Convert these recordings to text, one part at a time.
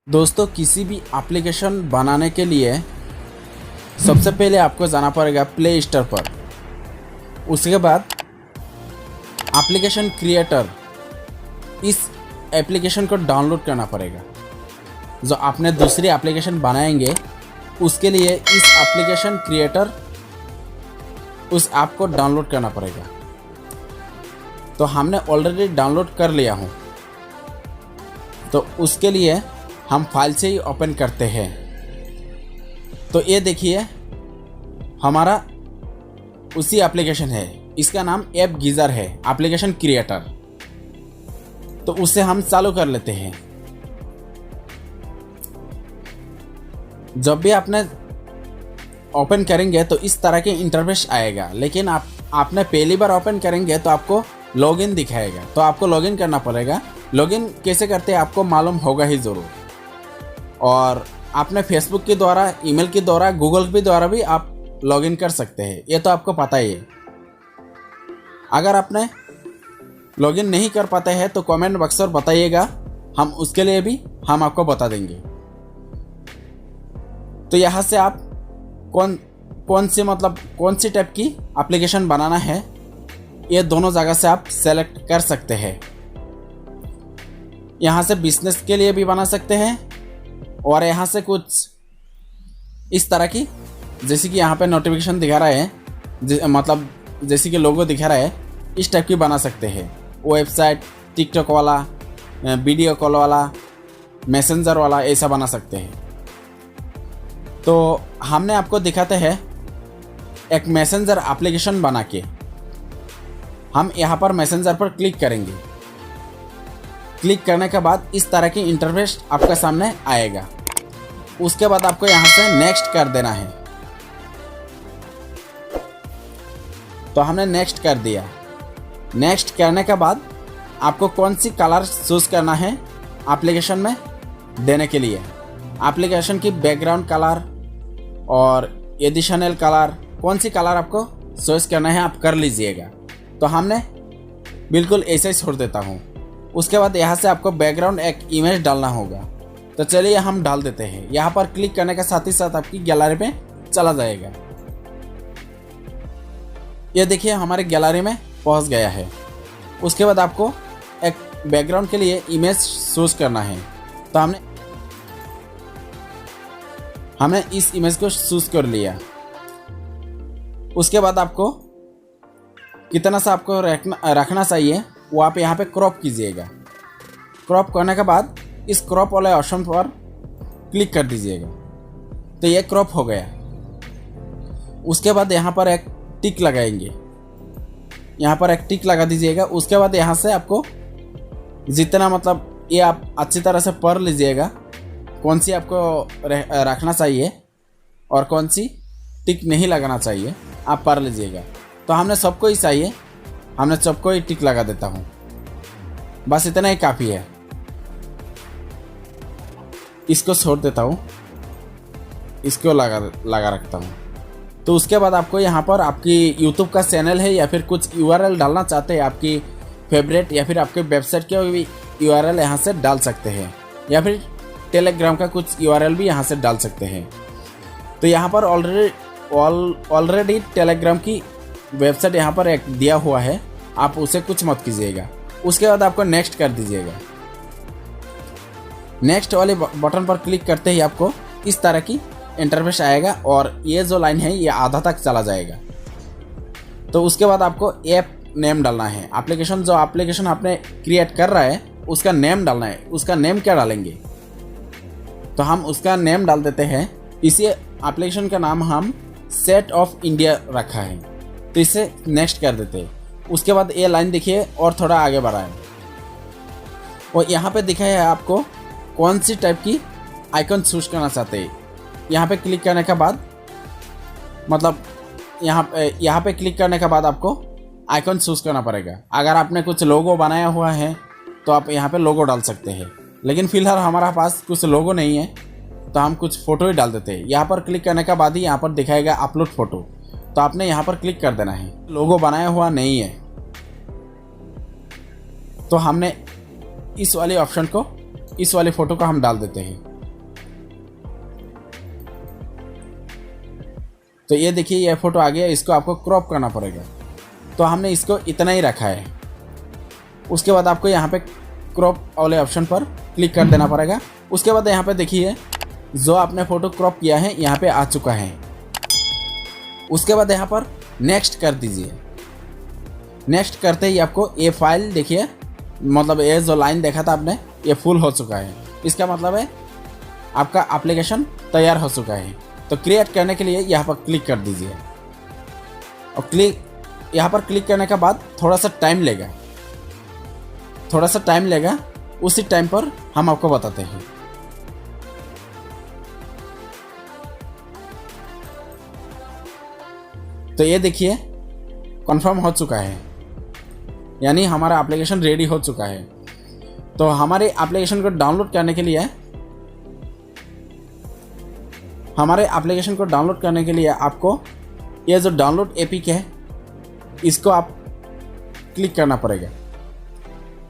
दोस्तों, किसी भी एप्लीकेशन बनाने के लिए सबसे पहले आपको जाना पड़ेगा प्ले स्टोर पर। उसके बाद एप्लीकेशन क्रिएटर, इस एप्लीकेशन को डाउनलोड करना पड़ेगा। जो आपने दूसरी एप्लीकेशन बनाएंगे उसके लिए इस एप्लीकेशन क्रिएटर, उस ऐप को डाउनलोड करना पड़ेगा। तो हमने ऑलरेडी डाउनलोड कर लिया हूँ, तो उसके लिए हम फाइल से ही ओपन करते हैं। तो ये देखिए हमारा उसी एप्लीकेशन है, इसका नाम ऐप गीज़र है, एप्लीकेशन क्रिएटर। तो उसे हम चालू कर लेते हैं। जब भी आपने ओपन करेंगे तो इस तरह के इंटरफेस आएगा, लेकिन आपने पहली बार ओपन करेंगे तो आपको लॉगिन दिखाएगा। तो आपको लॉगिन करना पड़ेगा। लॉगिन कैसे करते हैं आपको मालूम होगा ही ज़रूर। और आपने फेसबुक के द्वारा, ईमेल के द्वारा, गूगल के द्वारा भी आप लॉगिन कर सकते हैं, ये तो आपको पता ही है। अगर आपने लॉगिन नहीं कर पाते हैं तो कमेंट बॉक्स पर बताइएगा, हम उसके लिए भी हम आपको बता देंगे। तो यहाँ से आप कौन सी टाइप की एप्लीकेशन बनाना है, ये दोनों जगह से आप सेलेक्ट कर सकते हैं। यहाँ से बिजनेस के लिए भी बना सकते हैं, और यहाँ से कुछ इस तरह की, जैसे कि यहाँ पे नोटिफिकेशन दिखा रहा है, जैसे कि लोगो दिखा रहा है, इस टाइप की बना सकते हैं। वेबसाइट, टिकटॉक वाला, वीडियो कॉल वाला, मैसेंजर वाला, ऐसा बना सकते हैं। तो हमने आपको दिखाते हैं एक मैसेंजर एप्लीकेशन बना के। हम यहाँ पर मैसेंजर पर क्लिक करेंगे। क्लिक करने के बाद इस तरह की इंटरफेस आपका सामने आएगा। उसके बाद आपको यहाँ से नेक्स्ट कर देना है। तो हमने नेक्स्ट कर दिया। नेक्स्ट करने के बाद आपको कौन सी कलर चूज़ करना है एप्लीकेशन में देने के लिए, एप्लीकेशन की बैकग्राउंड कलर और एडिशनल कलर, कौन सी कलर आपको चॉइस करना है आप कर लीजिएगा। तो हमने बिल्कुल ऐसे ही छोड़ देता हूँ। उसके बाद यहाँ से आपको बैकग्राउंड एक इमेज डालना होगा। तो चलिए हम डाल देते हैं। यहाँ पर क्लिक करने के साथ ही साथ आपकी गैलरी में चला जाएगा। ये देखिए हमारे गैलरी में पहुँच गया है। उसके बाद आपको एक बैकग्राउंड के लिए इमेज चूज करना है। तो हमने इस इमेज को चूज कर लिया। उसके बाद आपको कितना सा आपको रखना चाहिए वो आप यहाँ पे क्रॉप कीजिएगा। क्रॉप करने के बाद इस क्रॉप वाले ऑप्शन पर क्लिक कर दीजिएगा। तो ये क्रॉप हो गया। उसके बाद यहाँ पर एक टिक लगाएंगे, यहाँ पर एक टिक लगा दीजिएगा। उसके बाद यहाँ से आपको जितना ये आप अच्छी तरह से पढ़ लीजिएगा, कौन सी आपको रखना चाहिए और कौन सी टिक नहीं लगाना चाहिए, आप पढ़ लीजिएगा। तो हमने सबको ही चाहिए, हमने सबको ही टिक लगा देता हूँ। बस इतना ही काफ़ी है। इसको छोड़ देता हूँ, इसको लगा रखता हूँ। तो उसके बाद आपको यहाँ पर आपकी यूट्यूब का चैनल है या फिर कुछ यूआरएल डालना चाहते हैं, आपकी फेवरेट या फिर आपके वेबसाइट के भी यूआरएल यहाँ से डाल सकते हैं, या फिर टेलीग्राम का कुछ यूआरएल भी यहाँ से डाल सकते हैं। तो यहाँ पर ऑलरेडी टेलीग्राम की वेबसाइट यहाँ पर एक दिया हुआ है, आप उसे कुछ मत कीजिएगा। उसके बाद आपको नेक्स्ट कर दीजिएगा। नेक्स्ट वाले बटन पर क्लिक करते ही आपको इस तरह की इंटरफेस आएगा, और ये जो लाइन है ये आधा तक चला जाएगा। तो उसके बाद आपको ऐप नेम डालना है। जो एप्लीकेशन आपने क्रिएट कर रहा है उसका नेम डालना है। उसका नेम क्या डालेंगे, तो हम उसका नेम डाल देते हैं। इसी एप्लीकेशन का नाम हम सेट ऑफ इंडिया रखा है, तो इसे नेक्स्ट कर देते हैं। उसके बाद ये लाइन देखिए और थोड़ा आगे बढ़ाएं, और यहाँ पे दिखा है आपको कौन सी टाइप की आइकन चूज करना चाहते हैं। यहाँ पे क्लिक करने के बाद यहाँ पे क्लिक करने के बाद आपको आइकन चूज करना पड़ेगा। अगर आपने कुछ लोगो बनाया हुआ है तो आप यहाँ पे लोगो डाल सकते हैं, लेकिन फिलहाल हमारा पास कुछ लोगो नहीं है तो हम कुछ फ़ोटो ही डाल देते हैं। यहाँ पर क्लिक करने के बाद ही यहाँ पर दिखाएगा अपलोड फ़ोटो, तो आपने यहाँ पर क्लिक कर देना है। लोगो बनाया हुआ नहीं है तो हमने इस वाले ऑप्शन को, इस वाले फ़ोटो को हम डाल देते हैं। तो ये देखिए ये फ़ोटो आ गया, इसको आपको क्रॉप करना पड़ेगा। तो हमने इसको इतना ही रखा है। उसके बाद आपको यहाँ पे क्रॉप वाले ऑप्शन पर क्लिक कर देना पड़ेगा। उसके बाद यहाँ पे देखिए जो आपने फ़ोटो क्रॉप किया है यहाँ पे आ चुका है। उसके बाद यहाँ पर नेक्स्ट कर दीजिए। नेक्स्ट करते ही आपको ये फाइल देखिए, मतलब ये जो लाइन देखा था आपने, ये फुल हो चुका है। इसका मतलब है आपका एप्लीकेशन तैयार हो चुका है। तो क्रिएट करने के लिए यहाँ पर क्लिक कर दीजिए और यहाँ पर क्लिक करने के बाद थोड़ा सा टाइम लेगा। उसी टाइम पर हम आपको बताते हैं। तो ये देखिए कंफर्म हो चुका है, यानी हमारा एप्लीकेशन रेडी हो चुका है। तो हमारे एप्लीकेशन को डाउनलोड करने के लिए आपको ये जो डाउनलोड एपिक है इसको आप क्लिक करना पड़ेगा।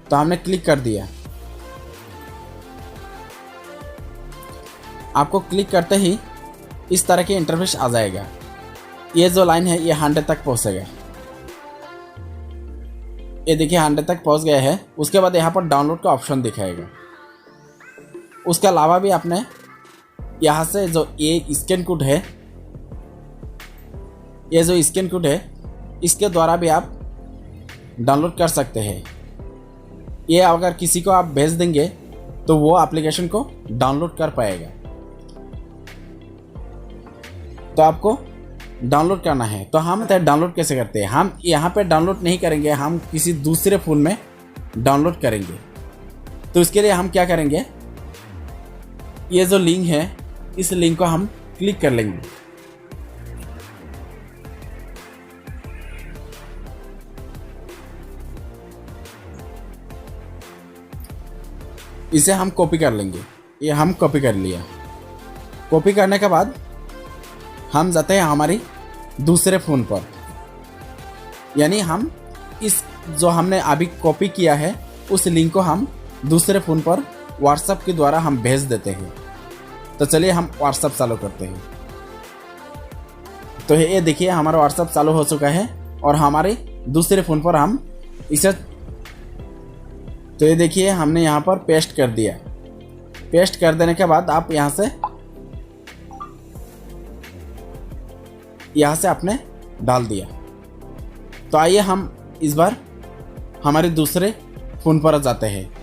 तो हमने क्लिक कर दिया। आपको क्लिक करते ही इस तरह की इंटरफेस आ जाएगा। ये जो लाइन है ये 100 तक पहुंचेगा। ये देखिए 100 तक पहुंच गया है। उसके बाद यहाँ पर डाउनलोड का ऑप्शन दिखाएगा। उसके अलावा भी आपने यहाँ से जो ये स्कैन कोड है, इसके द्वारा भी आप डाउनलोड कर सकते हैं। ये अगर किसी को आप भेज देंगे तो वो एप्लीकेशन को डाउनलोड कर पाएगा। तो आपको डाउनलोड करना है। तो हम डाउनलोड कैसे करते हैं? हम यहाँ पे डाउनलोड नहीं करेंगे, हम किसी दूसरे फ़ोन में डाउनलोड करेंगे। तो इसके लिए हम क्या करेंगे, ये जो लिंक है इस लिंक को हम क्लिक कर लेंगे। इसे हम कॉपी कर लेंगे। ये हम कॉपी कर लिया। कॉपी करने के बाद हम जाते हैं हमारी दूसरे फ़ोन पर, यानी हम इस जो हमने अभी कॉपी किया है उस लिंक को हम दूसरे फ़ोन पर व्हाट्सएप के द्वारा हम भेज देते हैं। तो चलिए हम व्हाट्सएप चालू करते हैं। तो ये देखिए हमारा व्हाट्सएप चालू हो चुका है और हमारे दूसरे फ़ोन पर हम इसे, तो ये देखिए हमने यहाँ पर पेस्ट कर दिया। पेस्ट कर देने के बाद आप यहाँ से आपने डाल दिया। तो आइए हम इस बार हमारे दूसरे फ़ोन पर जाते हैं।